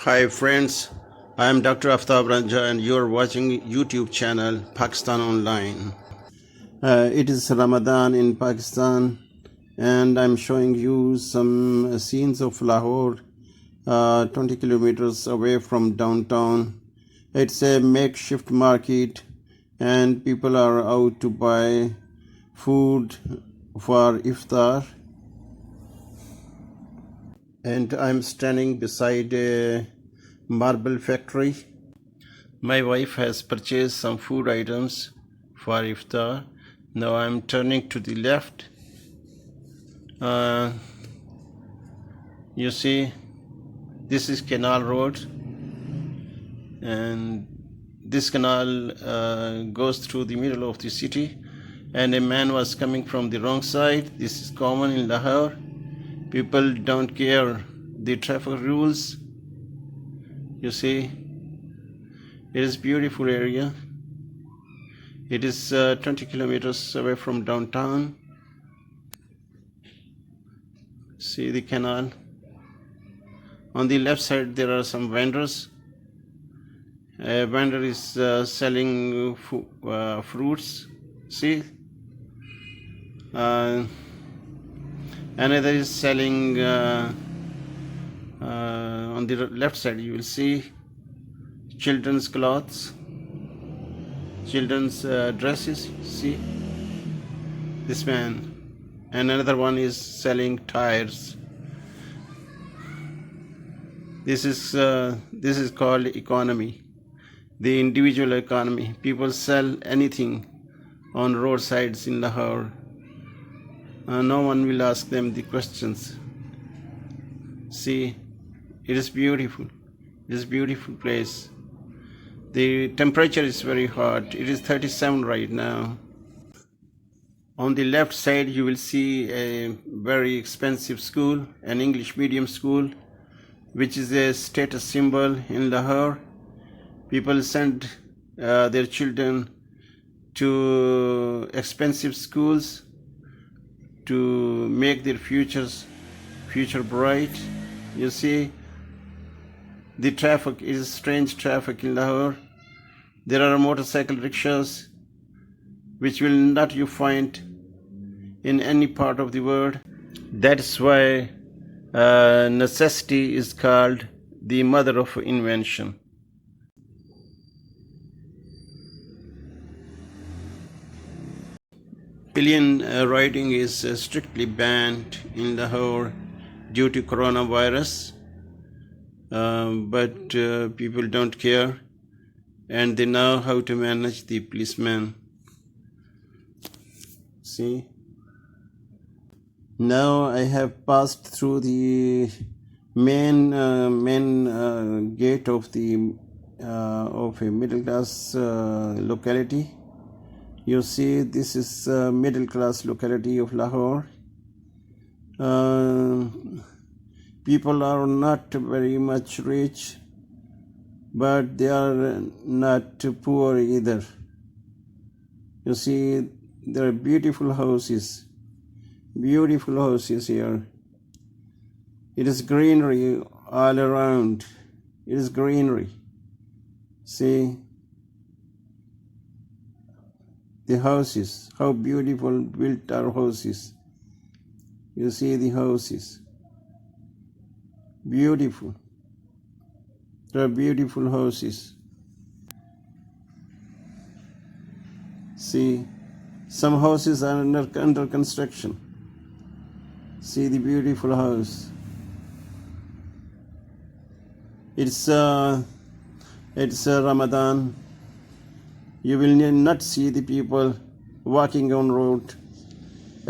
Hi friends, I am Dr. Aftab Ranja and you are watching YouTube channel Pakistan Online. It is Ramadan in Pakistan and I'm showing you some scenes of Lahore, 20 kilometers away from downtown. It's a makeshift market and people are out to buy food for iftar. And I'm standing beside a marble factory. My wife has purchased some food items for iftar. Now I'm turning to the left. You see, this is Canal Road, and this canal goes through the middle of the city. And a man was coming from the wrong side. This is common in Lahore. People don't care the traffic rules. You see, it is beautiful area. It is 20 kilometers away from downtown. See the canal. On the left side there are some vendors. A vendor is selling fruits. See, another is selling on the left side you will see children's clothes, children's dresses. See this man. And another one is selling tires. This is called economy, the individual economy. People sell anything on roadsides in Lahore. No one will ask them the questions. See, it is beautiful. It is a beautiful place. The temperature is very hot. It is 37 right now. On the left side you will see a very expensive school, an English medium school, which is a status symbol in Lahore. People send their children to expensive schools to make their future bright. You see, the traffic is strange traffic in Lahore. There are motorcycle rickshaws which will not you find in any part of the world. That's why necessity is called the mother of invention. Pillion riding is strictly banned in Lahore due to coronavirus, but people don't care and they know how to manage the policemen. See, now I have passed through the main gate of a middle class locality. You see, this is middle class locality of Lahore. People are not very much rich, but they are not poor either. You see, there are beautiful houses here. It is greenery all around. It is greenery. See the houses, how beautiful built our houses. You see the houses, beautiful. There are beautiful houses. See, some houses are under construction. See the beautiful house. It's Ramadan. You will not see the people walking on road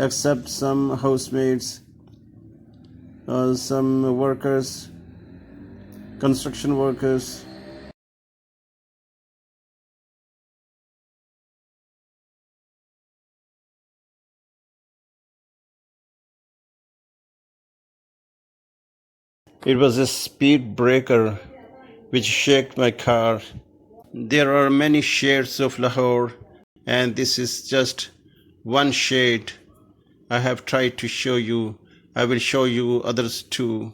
except some housemaids, some workers, construction workers. It was a speed breaker which shook my car. There are many shades of Lahore, and this is just one shade I have tried to show you. I will show you others too.